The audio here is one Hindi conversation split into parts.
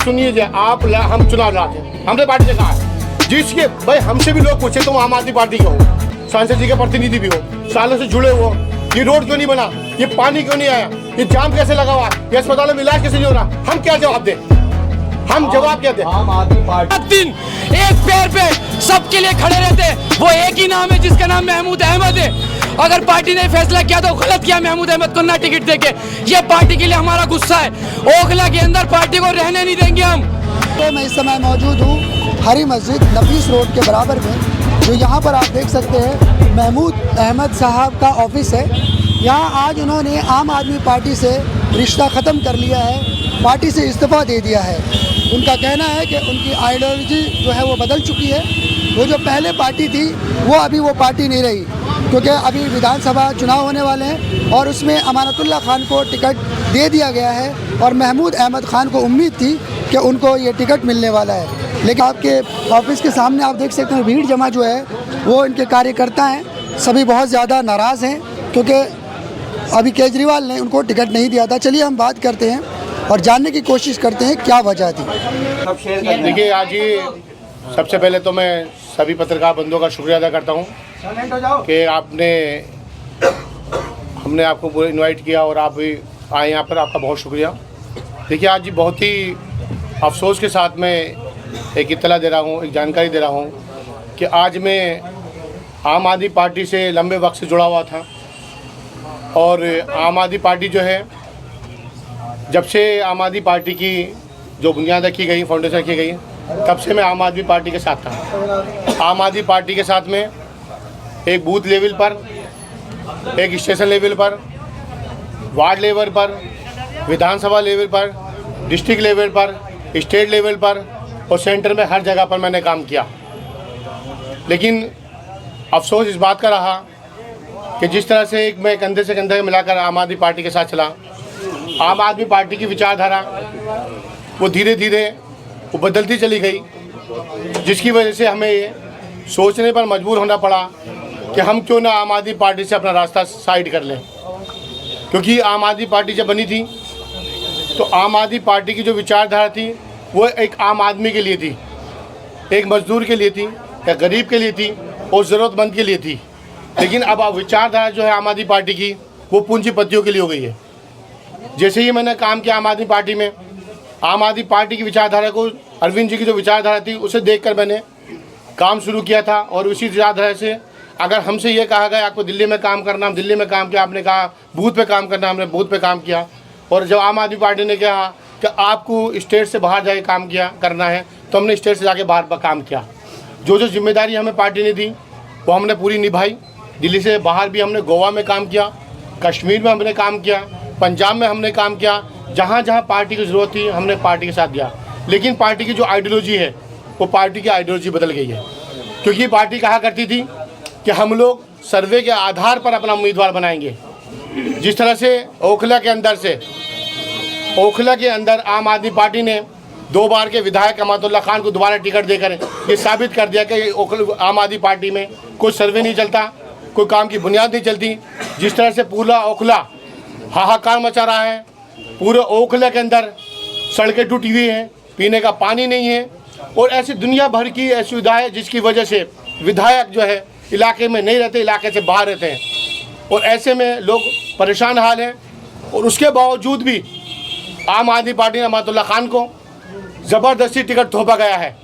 सुनिए, हम चुनाव लड़ाते हैं, हमने पार्टी से कहा है जिसके भाई हमसे भी लोग पूछे तुम आम आदमी पार्टी के हो, सांसद जी के प्रतिनिधि भी हो, सालों से जुड़े हो, ये रोड क्यों नहीं बना, ये पानी क्यों नहीं आया, ये जाम कैसे लगा हुआ, ये अस्पतालों में इलाज कैसे नहीं हो रहा, हम क्या जवाब दें? हम जवाब क्या दें? आम आदमी पार्टी दिन एक पैर पे सबके लिए खड़े रहते, वो एक ही नाम है जिसका नाम महमूद अहमद है। अगर पार्टी ने फैसला किया तो गलत किया महमूद अहमद को ना टिकट देके, ये पार्टी के लिए हमारा गुस्सा है। ओखला के अंदर पार्टी को रहने नहीं देंगे हम। तो मैं इस समय मौजूद हूँ हरी मस्जिद नफीस रोड के बराबर में, जो यहाँ पर आप देख सकते हैं महमूद अहमद साहब का ऑफिस है। यहाँ आज उन्होंने आम आदमी पार्टी से रिश्ता ख़त्म कर लिया है, पार्टी से इस्तीफ़ा दे दिया है। उनका कहना है कि उनकी आइडियोलॉजी जो है वो बदल चुकी है, वो जो पहले पार्टी थी वो अभी वो पार्टी नहीं रही, क्योंकि अभी विधानसभा चुनाव होने वाले हैं और उसमें अमानतुल्लाह खान को टिकट दे दिया गया है और महमूद अहमद खान को उम्मीद थी कि उनको ये टिकट मिलने वाला है। लेकिन आपके ऑफिस के सामने आप देख सकते हैं भीड़ जमा जो है वो इनके कार्यकर्ता हैं, सभी बहुत ज़्यादा नाराज़ हैं क्योंकि अभी केजरीवाल ने उनको टिकट नहीं दिया था। चलिए हम बात करते हैं और जानने की कोशिश करते हैं क्या वजह थी। देखिए, आज ही सबसे पहले तो मैं सभी पत्रकार बंधुओं का शुक्रिया अदा करता हूँ कि हमने आपको इनवाइट किया और आप भी आए यहाँ पर, आपका बहुत शुक्रिया। देखिए, आज बहुत ही अफसोस के साथ मैं एक इत्तला दे रहा हूँ, एक जानकारी दे रहा हूँ कि आज मैं आम आदमी पार्टी से लंबे वक्त से जुड़ा हुआ था और आम आदमी पार्टी जो है, जब से आम आदमी पार्टी की जो बुनियाद रखी गई, फाउंडेशन रखी गई, तब से मैं आम आदमी पार्टी के साथ था। आम आदमी पार्टी के साथ में एक बूथ लेवल पर, एक स्टेशन लेवल पर, वार्ड लेवल पर, विधानसभा लेवल पर, डिस्ट्रिक्ट लेवल पर, स्टेट लेवल पर और सेंटर में हर जगह पर मैंने काम किया। लेकिन अफसोस इस बात का रहा कि जिस तरह से एक मैं कंधे से कंधे मिलाकर आम आदमी पार्टी के साथ चला, आम आदमी पार्टी की विचारधारा वो धीरे धीरे वो बदलती चली गई, जिसकी वजह से हमें ये सोचने पर मजबूर होना पड़ा कि हम क्यों ना आम आदमी पार्टी से अपना रास्ता साइड कर लें। क्योंकि आम आदमी पार्टी जब बनी थी तो आम आदमी पार्टी की जो विचारधारा थी वो एक आम आदमी के लिए थी, एक मजदूर के लिए थी, एक गरीब के लिए थी और ज़रूरतमंद के लिए थी। लेकिन अब विचारधारा जो है आम आदमी पार्टी की वो पूंजीपतियों के लिए हो गई है। जैसे ही मैंने काम किया आम आदमी पार्टी में, आम आदमी पार्टी की विचारधारा को, अरविंद जी की जो विचारधारा थी उसे देखकर मैंने काम शुरू किया था। और उसी विचारधारा से अगर हमसे ये कहा गया आपको दिल्ली में काम करना, हम दिल्ली में काम किया, आपने कहा बूथ पे काम करना, हमने बूथ पे काम किया। और जब आम आदमी पार्टी ने कहा कि आपको स्टेट से बाहर जाके काम करना है, तो हमने स्टेट से जाके बाहर काम किया। जो जो जिम्मेदारी हमें पार्टी ने दी वो हमने पूरी निभाई। दिल्ली से बाहर भी हमने गोवा में काम किया, कश्मीर में हमने काम किया, पंजाब में हमने काम किया, जहाँ जहाँ पार्टी की ज़रूरत थी हमने पार्टी के साथ दिया। लेकिन पार्टी की जो आइडियोलॉजी है वो पार्टी की आइडियोलॉजी बदल गई है, क्योंकि पार्टी कहा करती थी कि हम लोग सर्वे के आधार पर अपना उम्मीदवार बनाएंगे। जिस तरह से ओखला के अंदर आम आदमी पार्टी ने 2 बार के विधायक अमानतुल्लाह खान को दोबारा टिकट देकर ये साबित कर दिया कि आम आदमी पार्टी में कोई सर्वे नहीं चलता, कोई काम की बुनियाद नहीं चलती। जिस तरह से पूरा ओखला हाहाकार मचा रहा है, पूरे ओखला के अंदर सड़कें टूटी हुई हैं, पीने का पानी नहीं है और ऐसी दुनिया भर की असुविधा है, जिसकी वजह से विधायक जो है इलाके में नहीं रहते, इलाके से बाहर रहते हैं और ऐसे में लोग परेशान हाल हैं। और उसके बावजूद भी आम आदमी पार्टी ने अमानतुल्लाह खान को ज़बरदस्ती टिकट थोपा गया है।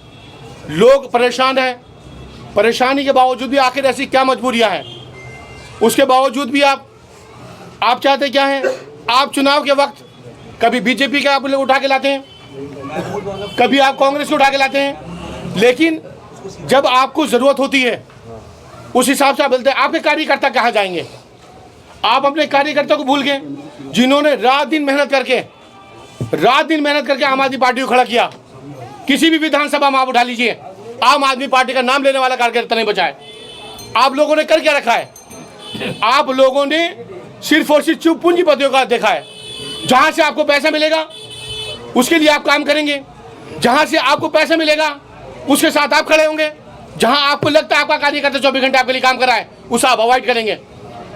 लोग परेशान हैं, परेशानी के बावजूद भी आखिर ऐसी क्या मजबूरियां हैं, उसके बावजूद भी आप चाहते क्या हैं? आप चुनाव के वक्त कभी बीजेपी का आप लोग उठा के लाते हैं, कभी आप कांग्रेस को उठा के लाते हैं, लेकिन जब आपको ज़रूरत होती है उस हिसाब से आप बोलते हैं। आपके कार्यकर्ता कहाँ जाएंगे? आप अपने कार्यकर्ता को भूल गए, जिन्होंने रात दिन मेहनत करके आम आदमी पार्टी को खड़ा किया। किसी भी विधानसभा में आप उठा लीजिए, आम आदमी पार्टी का नाम लेने वाला कार्यकर्ता नहीं बचा है। आप लोगों ने कर क्या रखा है? आप लोगों ने सिर्फ और सिर्फ चुप पूंजीपतियों का देखा है। जहां से आपको पैसा मिलेगा उसके लिए आप काम करेंगे, जहां से आपको पैसा मिलेगा उसके साथ आप खड़े होंगे, जहां आपको लगता है आपका कार्यकर्ता 24 घंटे आपके लिए काम कर रहा है उसे आप अवॉइड करेंगे।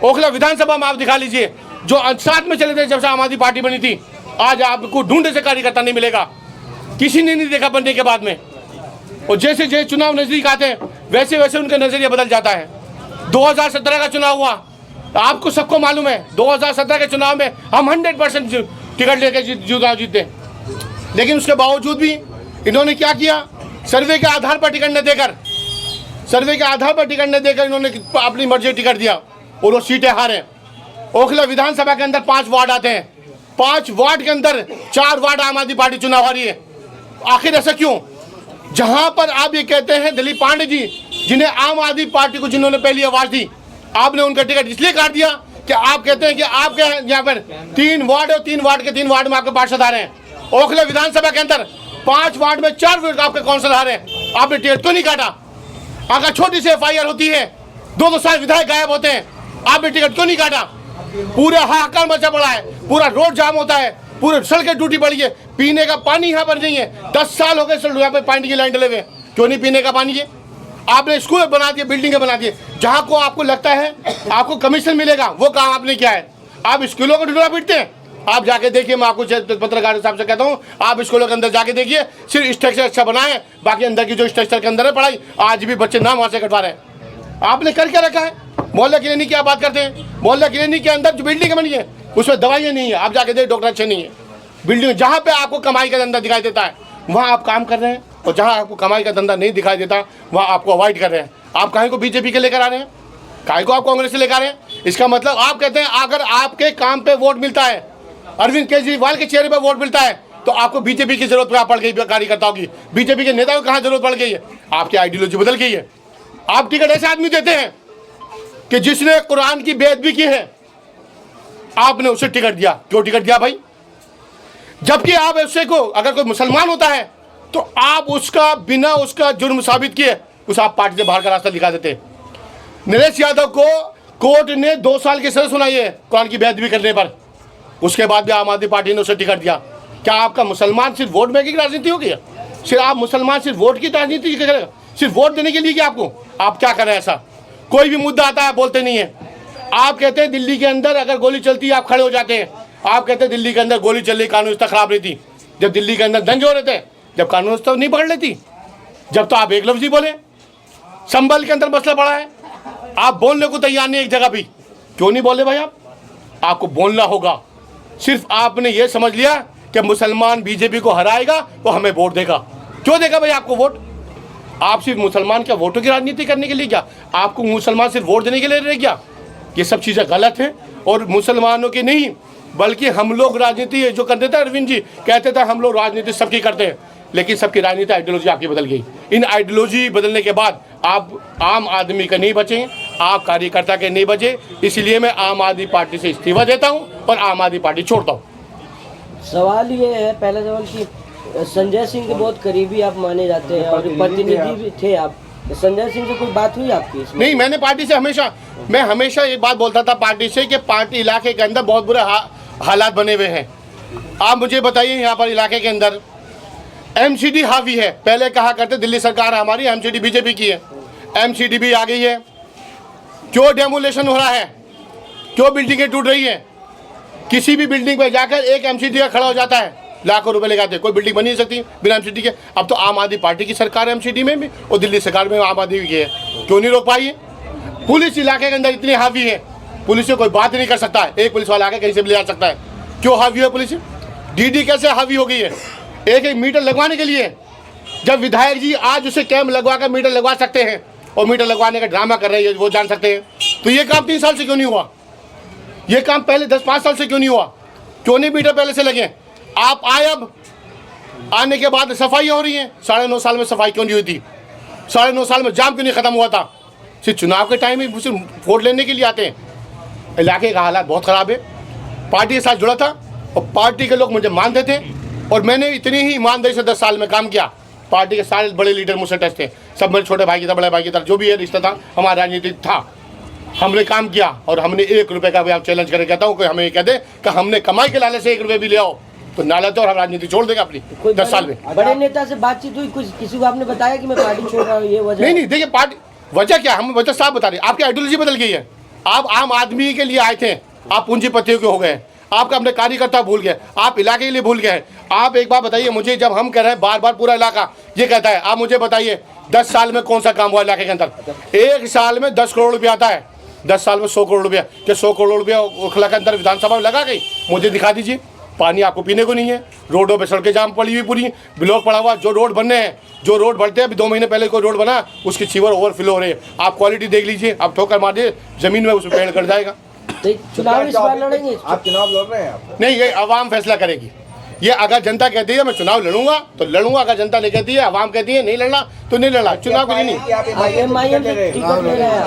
ओखला विधानसभा में आप दिखा लीजिए, जो साथ में चले थे जब से आम आदमी पार्टी बनी थी, आज आपको ढूंढे से कार्यकर्ता नहीं मिलेगा। किसी ने नहीं देखा बनने के बाद में। और जैसे जैसे चुनाव नज़दीक आते हैं वैसे वैसे उनका नज़रिया बदल जाता है। 2017 का चुनाव हुआ, आपको सबको मालूम है 2017 के चुनाव में हम 100% टिकट लेकर चुनाव जीते, लेकिन उसके बावजूद भी इन्होंने क्या किया, सर्वे के आधार पर टिकट न देकर इन्होंने अपनी मर्जी टिकट दिया और वो सीटें हारे। ओखला विधानसभा के अंदर 5 वार्ड आते हैं, 5 वार्ड के अंदर 4 वार्ड आम आदमी पार्टी चुनाव हारी है। आखिर ऐसा क्यों? जहां पर आप ये कहते हैं दिलीप पांडे जी, जिन्हें आम आदमी पार्टी को जिन्होंने पहली आवाज दी, आपने उनका टिकट इसलिए काट दिया कि आप कहते हैं कि आपके यहाँ पर 3 वार्ड और 3 वार्ड के 3 वार्ड में आपके पार्षद आ रहे हैं। ओखला विधानसभा के अंदर 5 वार्ड में 4 आपके काउंसिलर आ रहे हैं, आपने टिकट क्यों नहीं काटा? अगर छोटी सी FIR होती है 2-2 साल विधायक गायब होते हैं, आपने टिकट क्यों नहीं काटा? पूरा हाहाकार मचा पड़ा है, पूरा रोड जाम होता है, पूरे सड़कें टूटी पड़ी है, पीने का पानी यहाँ पर नहीं है। 10 साल हो गए यहाँ पे पानी की लाइन डले हुए, क्यों नहीं पीने का पानी है? आपने स्कूल बना दिए, बिल्डिंगें बना दिए, जहाँ को आपको लगता है आपको कमीशन मिलेगा वो काम आपने किया है। आप स्कूलों को ढूंढना पीटते हैं। आप जाके देखिए, मैं आपको पत्रकार साहब से कहता हूँ, आप स्कूलों के अंदर जाके देखिए, सिर्फ स्ट्रक्चर अच्छा बना है, बाकी अंदर की जो स्ट्रक्चर के अंदर है पढ़ाई, आज भी बच्चे नाम वहाँ से कटवा रहे हैं। आपने कर क्या रखा है? मोहल्ला क्लिनिक की आप बात करते हैं, मोहल्ला क्लिनिक के अंदर जो बिल्डिंग बनी है उसमें दवाइयाँ नहीं है, आप जाके देखिए डॉक्टर अच्छे नहीं है। बिल्डिंग जहाँ पे आपको कमाई का धंधा दिखाई देता है वहाँ आप काम कर रहे हैं, और जहाँ आपको कमाई का धंधा नहीं दिखाई देता वहाँ आपको अवॉइड कर रहे हैं। आप काहे को बीजेपी के लेकर आ रहे हैं, काहे को आप कांग्रेस से लेकर आ रहे हैं? इसका मतलब आप कहते हैं अगर आपके काम पे वोट मिलता है, अरविंद केजरीवाल के चेहरे पे वोट मिलता है, तो आपको बीजेपी की जरूरत पड़ गई, कार्यकर्ताओं की, बीजेपी के नेताओं की कहाँ जरूरत पड़ गई है? आपकी आइडियोलॉजी बदल गई है। आप टिकट ऐसे आदमी देते हैं कि जिसने कुरान की बेअदबी की है, आपने उसे टिकट दिया। क्यों टिकट दिया भाई? जबकि आप उससे को अगर कोई मुसलमान होता है तो आप उसका बिना उसका जुर्म साबित किए उस आप पार्टी से बाहर का रास्ता दिखा देते। नरेश यादव को कोर्ट ने 2 साल की सजा सुनाई है कुरान की बेअदबी करने पर, उसके बाद भी आम आदमी पार्टी ने उसे टिकट दिया। क्या आपका मुसलमान सिर्फ वोट बैंक की राजनीति होगी? सिर्फ आप मुसलमान सिर्फ वोट की राजनीति करेगा, सिर्फ वोट देने के लिए कि आपको आप क्या कर रहे हैं? ऐसा कोई भी मुद्दा आता है बोलते नहीं है। आप कहते हैं दिल्ली के अंदर अगर गोली चलती है आप खड़े हो जाते हैं। आप कहते हैं दिल्ली के अंदर गोली चल रही, कानून व्यवस्था खराब रही थी, जब दिल्ली के अंदर दंगे हो रहे थे, जब कानून व्यवस्था नहीं पकड़ लेती, जब तो आप एक लफ्ज़ ही बोले। संभल के अंदर मसला पड़ा है, आप बोलने को तैयार नहीं एक जगह भी, क्यों नहीं बोले भाई? आपको बोलना होगा। सिर्फ आपने ये समझ लिया कि मुसलमान बीजेपी को हराएगा वो हमें वोट देगा। क्यों देगा भाई आपको वोट? आप सिर्फ मुसलमान क्या वोटों की राजनीति करने के लिए क्या? आपको मुसलमान सिर्फ वोट देने के लिए रह गया? ये सब चीज़ें गलत हैं, और मुसलमानों की नहीं बल्कि हम लोग राजनीति जो करते थे, अरविंद जी कहते थे हम लोग राजनीति सबकी करते हैं, लेकिन सबकी राजनीति आइडियोलॉजी आपकी बदल गई। इन आइडियोलॉजी बदलने के बाद आप आम आदमी का नहीं बचे, आप कार्यकर्ता के नहीं बचे। इसलिए मैं आम आदमी पार्टी से इस्तीफा देता हूँ और आम आदमी पार्टी छोड़ता हूँ। सवाल ये है, पहला सवाल कि संजय सिंह के बहुत करीबी आप माने जाते हैं और प्रतिनिधि भी थे आप, संजय सिंह से कोई बात हुई आपकी इसमें? नहीं, मैंने पार्टी से हमेशा एक बात बोलता था पार्टी से कि पार्टी इलाके के अंदर बहुत बुरे हालात बने हुए हैं। आप मुझे बताइए, यहाँ पर इलाके के अंदर MCD हावी है। पहले कहा करते दिल्ली सरकार है हमारी, MCD बीजेपी की है, MCD भी आ गई है। क्यों डेमोलेशन हो रहा है? क्यों बिल्डिंगें टूट रही हैं? किसी भी बिल्डिंग पर जाकर एक MCD का खड़ा हो जाता है, लाखों रुपए लगाते, कोई बिल्डिंग बन नहीं सकती बिना MCD के। अब तो आम आदमी पार्टी की सरकार है MCD में भी, और दिल्ली सरकार में आम आदमी की है, क्यों नहीं रोक पाई है? पुलिस इलाके के अंदर इतनी हावी है, पुलिस से कोई बात नहीं कर सकता है, एक पुलिस वाला आके कहीं से भी ले जा सकता है। क्यों हावी है पुलिस? DD कैसे हावी हो गई है? एक मीटर लगवाने के लिए, जब विधायक जी आज उसे कैंप लगवा कर मीटर लगवा सकते हैं और मीटर लगवाने का ड्रामा कर रहे हैं, वो जान सकते हैं, तो ये काम 3 साल से क्यों नहीं हुआ? ये काम पहले 10-5 साल से क्यों नहीं हुआ? क्यों नहीं मीटर पहले से लगे? आप आए, अब आने के बाद सफाई हो रही है, 9.5 साल में सफाई क्यों नहीं हुई थी? 9.5 साल में जाम क्यों नहीं खत्म हुआ था? सिर्फ चुनाव के टाइम में सिर्फ वोट लेने के लिए आते हैं। इलाके का हालात बहुत ख़राब है। पार्टी के साथ जुड़ा था और पार्टी के लोग मुझे मानते थे, और मैंने इतनी ही ईमानदारी से 10 साल में काम किया। पार्टी के सारे बड़े लीडर मुझसे टच थे, सब मेरे छोटे भाई की तरह, बड़े भाई की तरह, जो भी है रिश्ता था हमारा राजनीतिक था। हमने काम किया और हमने 1 रुपये का भी आप चैलेंज करके कहता हूँ कि हमें कह दे कि हमने कमाई के लाले से 1 रुपये भी ले आओ तो नाला तो हम राजनीति छोड़ देगा अपनी 10 साल में। बड़े नेता से बातचीत हुई, कुछ किसी को आपने बताया कि मैं पार्टी छोड़ रहा हूँ, ये वजह? नहीं, देखिए पार्टी वजह क्या, हम वजह साफ बता रहे, आपकी आइडियोलॉजी बदल गई है। आप आम आदमी के लिए आए थे, आप पूंजीपतियों के हो गए। आप अपने कार्यकर्ता भूल गए, आप इलाके के लिए भूल गए हैं। आप एक बात बताइए मुझे, जब हम कह रहे हैं बार बार पूरा इलाका ये कहता है, आप मुझे बताइए 10 साल में कौन सा काम हुआ इलाके के अंदर? एक साल में 10 करोड़ रुपया आता है, 10 साल में 100 करोड़ रुपया। क्या 100 करोड़ रुपया ओखला के अंदर विधानसभा में लगा गई? मुझे दिखा दीजिए। पानी आपको पीने को नहीं है, रोडों पे सड़कें जाम पड़ी हुई, पूरी ब्लॉक पड़ा हुआ। जो रोड बनने हैं, जो रोड बढ़ते हैं, अभी 2 महीने पहले कोई रोड बना, उसकी सीवर ओवरफ्लो हो रही है। आप क्वालिटी देख लीजिए, आप ठोकर मार दिए जमीन में, उसमें पेड़ कट जाएगा। तो चुनाव इस बार लड़ेंगे? आप चुनाव लड़ रहे हैं आप? नहीं, ये आवाम फैसला करेगी। ये अगर जनता कहती है मैं चुनाव लड़ूंगा तो लड़ूंगा, अगर जनता नहीं कहती है, आवाम कहती है नहीं लड़ना तो नहीं लड़ना। चुनाव के लिए नहीं। आप MIM से टिकट ले रहे हैं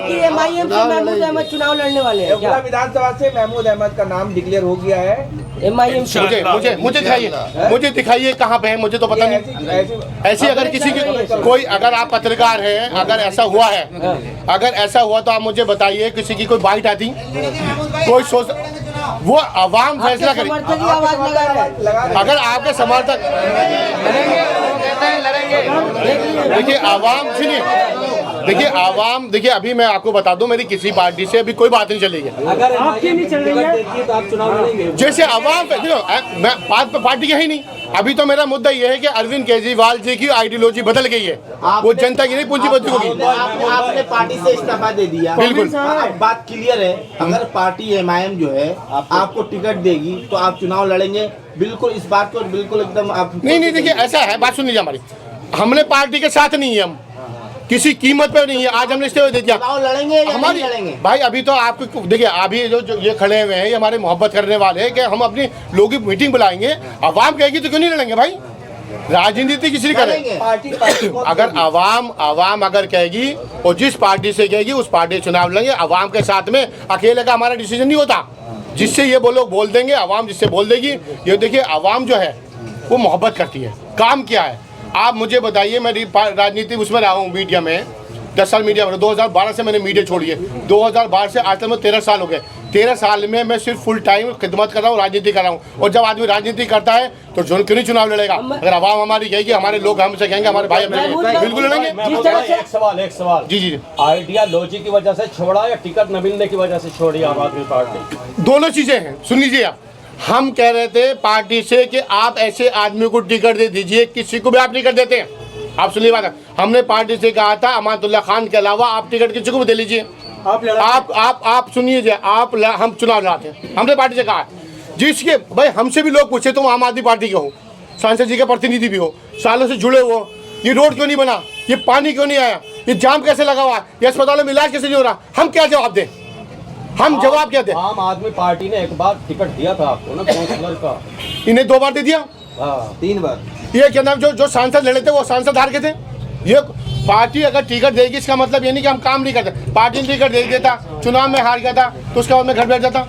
कि MIM से महमूद अहमद चुनाव लड़ने वाले हैं क्या? विधानसभा से महमूद अहमद का नाम डिक्लेयर हो गया है। MIM से मुझे दिखाइए कहाँ पे है, मुझे तो पता नहीं। ऐसी अगर किसी की कोई, अगर आप पत्रकार हैं, अगर ऐसा हुआ है, अगर ऐसा हुआ तो आप मुझे बताइए, किसी की कोई बाइट आती, कोई सोच, वो आवाम फैसला करे। समर्थक ही आवाज लगा रहे हैं। अगर आपके समर्थक देखिए आवाम, सुनिए, देखिए आवाम, देखिए अभी मैं आपको बता दूं, मेरी किसी पार्टी से अभी कोई बात नहीं चलेगी। अगर आपकी नहीं चल रही है तो आप चुनाव लड़ेंगे? जैसे आवाम, मैं बात पे पार्टी का ही नहीं, अभी तो मेरा मुद्दा ये है कि अरविंद केजरीवाल जी की आइडियोलॉजी बदल गई है, वो जनता की नहीं पूंजीपति होगी। आपने पार्टी से इस्तीफा दे दिया। बिल्कुल। अब बात क्लियर है, अगर पार्टी MIM जो है आपको टिकट देगी तो आप चुनाव लड़ेंगे? बिल्कुल इस बात को बिल्कुल एकदम आप नहीं, देखिए ऐसा है, बात सुन लीजिए हमारी, हमने पार्टी के साथ नहीं है, हम किसी कीमत पे नहीं है। आज हमने इस्तीफा दे दिया, चुनाव लड़ेंगे या हमारी नहीं लड़ेंगे? भाई अभी तो आपको देखिए, अभी जो ये खड़े हुए हैं, ये हमारे मोहब्बत करने वाले हैं कि हम अपनी लोगों की मीटिंग बुलाएंगे, आवाम कहेगी तो क्यों नहीं लड़ेंगे भाई? राजनीति किसी करे, अगर आवाम अगर कहेगी और जिस पार्टी से कहेगी उस पार्टी से चुनाव लड़ेंगे। आवाम के साथ में अकेले का हमारा डिसीजन नहीं होता, जिससे ये वो लोग बोल देंगे, आवाम जिससे बोल देगी। ये देखिए आवाम जो है वो मोहब्बत करती है। काम क्या है आप मुझे बताइए। मैं राजनीति उसमें रहा हूँ, मीडिया में 10 साल मीडिया में, 2012 से मैंने मीडिया छोड़ी है। 2012 से आज तक में 13 साल हो गए। 13 साल में मैं सिर्फ फुल टाइम खिदमत कर रहा हूँ, राजनीति कर रहा हूँ। और जब आदमी राजनीति करता है तो क्यों नहीं चुनाव लड़ेगा? अगर आवाम हमारी कहेगी, हमारे लोग हमसे कहेंगे, हमारे भाई बिल्कुल लड़ेंगे। एक सवाल जी आइडियोलॉजी की वजह से छोड़ा या टिकट न मिलने की वजह से छोड़ी आम आदमी पार्टी? दोनों चीजें हैं, सुन लीजिए आप। हम कह रहे थे पार्टी से कि आप ऐसे आदमी को टिकट दे दीजिए, किसी को भी आप टिकट देते हैं। आप सुनिए बात, हमने पार्टी से कहा था अमानतुल्लाह खान के अलावा आप टिकट किसी को भी दे लीजिए। आप सुनिए, हम चुनाव लड़ाते हैं, हमने पार्टी से कहा। जिसके भाई हमसे भी लोग पूछे, तुम आम आदमी पार्टी के हो, सांसद जी के प्रतिनिधि भी हो, सालों से जुड़े हो, ये रोड क्यों नहीं बना, ये पानी क्यों नहीं आया, ये जाम कैसे लगा हुआ, ये अस्पतालों में इलाज कैसे नहीं हो रहा? हम क्या जवाब दें? हम जवाब क्या दें? आम आदमी पार्टी ने एक बार टिकट दिया था आपको ना, काउंसलर का, इन्हें 2 बार दे दिया, 3 बार। ये क्या नाम, जो सांसद लड़े थे वो सांसद हार गए थे। ये पार्टी अगर टिकट देगी इसका मतलब ये नहीं कि हम काम नहीं करते। पार्टी ने टिकट दे देता, चुनाव में हार गया था तो उसके बाद में घर बैठ जाता।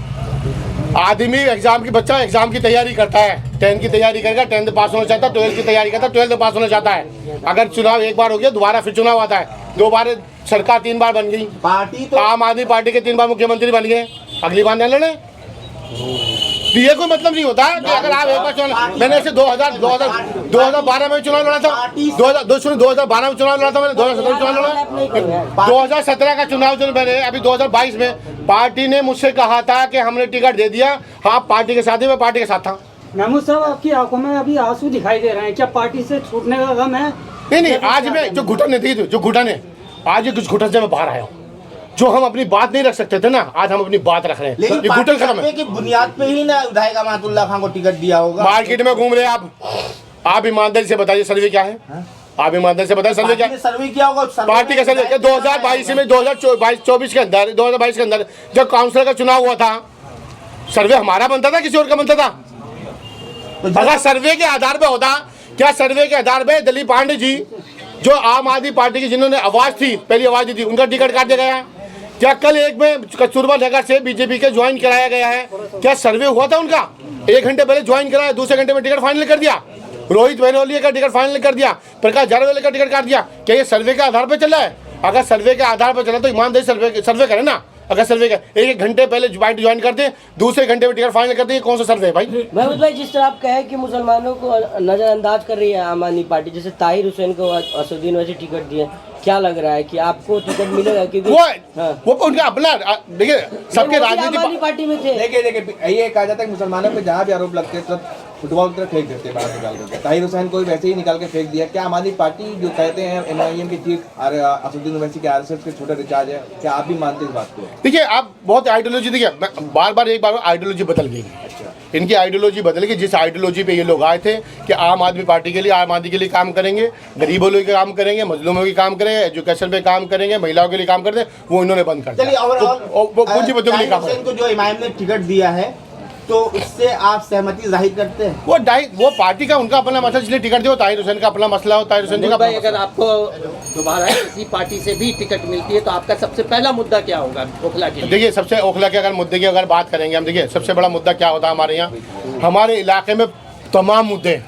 आदमी एग्जाम की, बच्चा एग्जाम की तैयारी करता है, 10th की तैयारी करेगा, 10th पास होना चाहता है, 12th की तैयारी करता है, 12th पास होना चाहता है। अगर चुनाव एक बार हो गया, दोबारा फिर चुनाव आता है, 2 बार सरकार 3 बार बन गई, पार्टी तो आम आदमी पार्टी के 3 बार मुख्यमंत्री बन गए, अगली बार न लड़े। ये कोई मतलब नहीं होता कि अगर आप एक बार चुनाव, मैंने ऐसे 2012 में चुनाव लड़ा था, 2012 में चुनाव लड़ा था, मैंने 2017 में चुनाव लड़ा, 2017 का चुनाव जो मैंने अभी 2022 में, पार्टी ने मुझसे कहा था कि हमने टिकट दे दिया, हाँ पार्टी के साथ ही, मैं पार्टी के साथ था। महमूद साहब, आपकी आंखों में अभी आंसू दिखाई दे रहे हैं, क्या पार्टी से छूटने का गम है? नहीं, आज में जो घुटन थी, जो घुटन है, आज ये कुछ घुटन से मैं बाहर आया हूँ। जो हम अपनी बात नहीं रख सकते थे ना, आज हम अपनी बात रख रहे हैं। लेकिन ये घुटन खत्म है। की बुनियाद पे ही ना विधायक अमानतुल्लाह खान को टिकट दिया होगा। मार्केट में घूम रहे आप ईमानदारी से बताइए सर्वे क्या है? आप ईमानदारी से बताइए सर्वे क्या है? सर्वे किया होगा पार्टी का सर्वे 2022 में, 2024 के अंदर, 2022 के अंदर जब काउंसिलर का चुनाव हुआ था, सर्वे हमारा बनता था किसी और का बनता था? अगर सर्वे के आधार पे होता, क्या सर्वे के आधार पे दिलीप पांडे जी जो आम आदमी पार्टी की जिन्होंने आवाज थी, पहली आवाज दी थी, उनका टिकट काट दिया गया? क्या कल एक में कस्तूरबा नगर से बीजेपी के ज्वाइन कराया गया है? क्या सर्वे हुआ था उनका? 1 घंटे पहले ज्वाइन कराया, दूसरे घंटे में टिकट फाइनल कर दिया। रोहित वेरोलिया का टिकट फाइनल कर दिया, प्रकाश जारवेल का टिकट काट दिया। क्या ये सर्वे के आधार पर चला है? अगर सर्वे के आधार पर चला तो ईमानदारी सर्वे करें ना। अगर सर्वे का एक घंटे पहले ज्वाइन करते हैं, दूसरे घंटे में टिकट फाइनल करते हैं, कौन सा सर्वे है भाई? महमूद भाई, जिस तरह आप कहे कि मुसलमानों को नजरअंदाज कर रही है आम आदमी पार्टी, जैसे ताहिर हुसैन को असदुद्दीन वैसे टिकट दिए, क्या लग रहा है कि आपको टिकट मिलेगा? क्योंकि वो उनका अपना, देखिए सबके राजनीति पार्टी में थे। देखिए ये कहा जाता है कि मुसलमानों पे जहाँ भी आरोप लगते हैं सब फुटबॉल की तरह फेंक देते हैं, बाहर निकाल देते हैं। ताहिर हुसैन को वैसे ही निकाल के फेंक दिया। क्या आम आदमी पार्टी जो कहते हैं MIM की चीफ असदुद्दीन ओवैसी के RSS के छोटे रिचार्ज है, क्या आप भी मानते हैं इस बात को? देखिए आप बहुत आइडियोलॉजी, देखिए बार बार एक बार आइडियोलॉजी बदल गई। इनकी आइडियोलॉजी बदल गई। जिस आइडियोलॉजी पे ये लोग आए थे कि आम आदमी पार्टी के लिए, आम आदमी के लिए काम करेंगे, गरीबों के काम करेंगे, मजलूमों के काम करेंगे, एजुकेशन पे काम करेंगे, महिलाओं के लिए काम करते, वो इन्होंने बंद कर चलिए, दिया। के लिए काम को जो इमाम ने टिकट दिया है तो उससे आप सहमति जाहिर करते हैं? वो पार्टी का उनका अपना मसला, इसलिए टिकट दिया। ताहिर हुसैन का अपना मसला हो, ताहिर हुसैन जी का भाई, अगर आपको दोबारा किसी पार्टी से भी टिकट मिलती है तो आपका सबसे पहला मुद्दा क्या होगा ओखला के लिए? देखिए सबसे ओखला के अगर मुद्दे की अगर बात करेंगे हम, देखिए सबसे बड़ा मुद्दा क्या होता है हमारे यहाँ, हमारे इलाके में तमाम मुद्दे,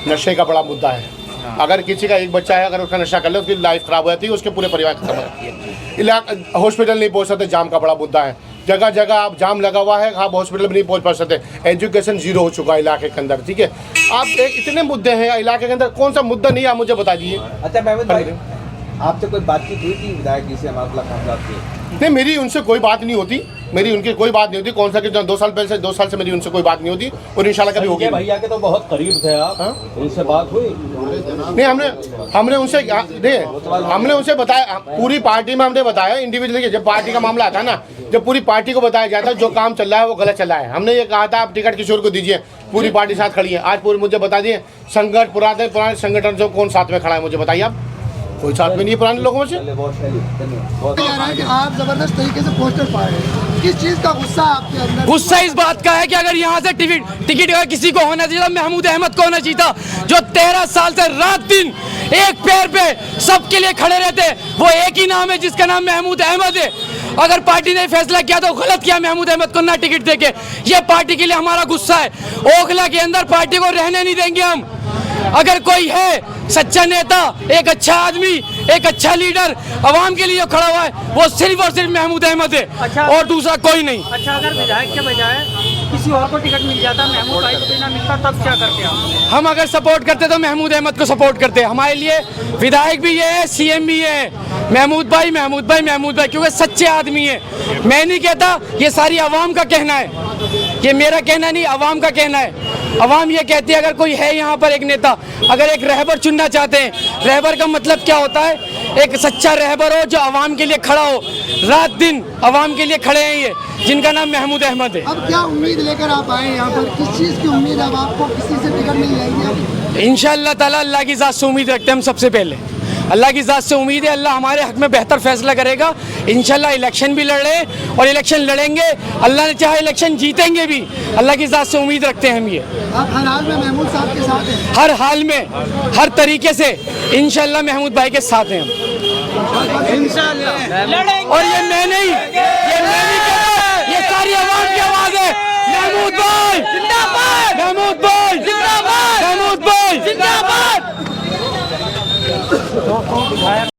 नशे का बड़ा मुद्दा है। अगर किसी का एक बच्चा है, अगर उसका नशा कर ले, उसकी लाइफ खराब हो जाती है, उसके पूरे परिवार खत्म हो जाती है। इलाका हॉस्पिटल नहीं पहुँच सकते, जाम का बड़ा मुद्दा है। जगह जगह आप जाम लगा हुआ है, आप हॉस्पिटल में नहीं पहुँच पा सकते। एजुकेशन जीरो हो चुका है इलाके के अंदर, ठीक है। आप इतने मुद्दे हैं इलाके के अंदर, कौन सा मुद्दा नहीं है, आप मुझे बता दीजिए। अच्छा महमूद भाई, आपसे कोई बातचीत हुई थी विधायक जी से, अमानुल्लाह खान साहब से? नहीं, मेरी उनसे कोई बात नहीं होती, मेरी उनकी कोई बात नहीं होती। कौन सा कि 2 साल से मेरी उनसे कोई बात नहीं होती, और इंशाल्लाह कभी होगी। भैया के तो बहुत करीब थे आप, उनसे बात हुई? नहीं, हमने उनसे बताया, पूरी पार्टी में हमने बताया इंडिविजुअली। जब पार्टी का मामला आता है ना, जब पूरी पार्टी को बताया जाता है जो काम चल रहा है वो गलत चल रहा है, हमने ये कहा था आप टिकट किशोर को दीजिए, पूरी पार्टी साथ खड़ी है। आज पूरी मुझे बता दिए संगठन, पुराने संगठन से कौन साथ में खड़ा है, मुझे बताइए आप। कोई साथ में नहीं है पुराने लोगों से। कह रहा है कि आप जबरदस्त तरीके से पोस्टर फाड़ रहे हैं, किस चीज का गुस्सा आपके अंदर? गुस्सा इस बात का है कि अगर यहाँ से टिकट अगर किसी को होना चाहिए, महमूद अहमद को होना चाहिए था, जो 13 साल से रात दिन एक पैर पे सबके लिए खड़े रहते। वो एक ही नाम है जिसका नाम महमूद अहमद है। अगर पार्टी ने फैसला किया तो गलत किया महमूद अहमद को ना टिकट देके। ये पार्टी के लिए हमारा गुस्सा है। ओखला के अंदर पार्टी को रहने नहीं देंगे हम। अगर कोई है सच्चा नेता, एक अच्छा आदमी, एक अच्छा लीडर अवाम के लिए खड़ा हुआ है, वो सिर्फ और सिर्फ महमूद अहमद है। अच्छा, और दूसरा कोई नहीं। अच्छा, अगर विधायक के बजाय किसी और को टिकट मिल जाता, महमूद भाई को बिना मिलता, तब क्या करते आप? हम अगर सपोर्ट करते तो महमूद अहमद को सपोर्ट करते। हमारे लिए विधायक भी ये है, CM भी ये है, महमूद भाई, क्योंकि सच्चे आदमी है। मैं नहीं कहता, ये सारी आवाम का कहना है, ये मेरा कहना नहीं, आवाम का कहना है। आवाम ये कहती है अगर कोई है यहाँ पर एक नेता, अगर एक रहबर चुनना चाहते हैं, रहबर का मतलब क्या होता है? एक सच्चा रहबर हो जो आवाम के लिए खड़ा हो, रात दिन आवाम के लिए खड़े हैं, ये जिनका नाम महमूद अहमद है। अब क्या उम्मीद लेकर आप आए यहाँ पर? किस चीज की उम्मीद है? अब आपको किसी से टिकट मिल जाएगी? इंशाअल्लाह ताला अल्लाह की ज़ात से उम्मीद रखते हैं हम। सबसे पहले अल्लाह की ज़ात से उम्मीद है, अल्लाह हमारे हक में बेहतर फैसला करेगा। इंशाल्लाह इलेक्शन भी लड़ रहे हैं और इलेक्शन लड़ेंगे, अल्लाह ने चाहे इलेक्शन जीतेंगे भी। अल्लाह की ज़ात से उम्मीद रखते हैं हम। ये आप हर हाल में महमूद साहब के साथ हैं? हर हाल में, हर तरीके से इंशाल्लाह महमूद भाई के साथ हैं हम। इंशाल्लाह। और ये मैं नहीं कहता, ये सारी आवाम की आवाज़ है। महमूद भाई जिंदाबाद, महमूद भाई जिंदाबाद, महमूद भाई जिंदाबाद।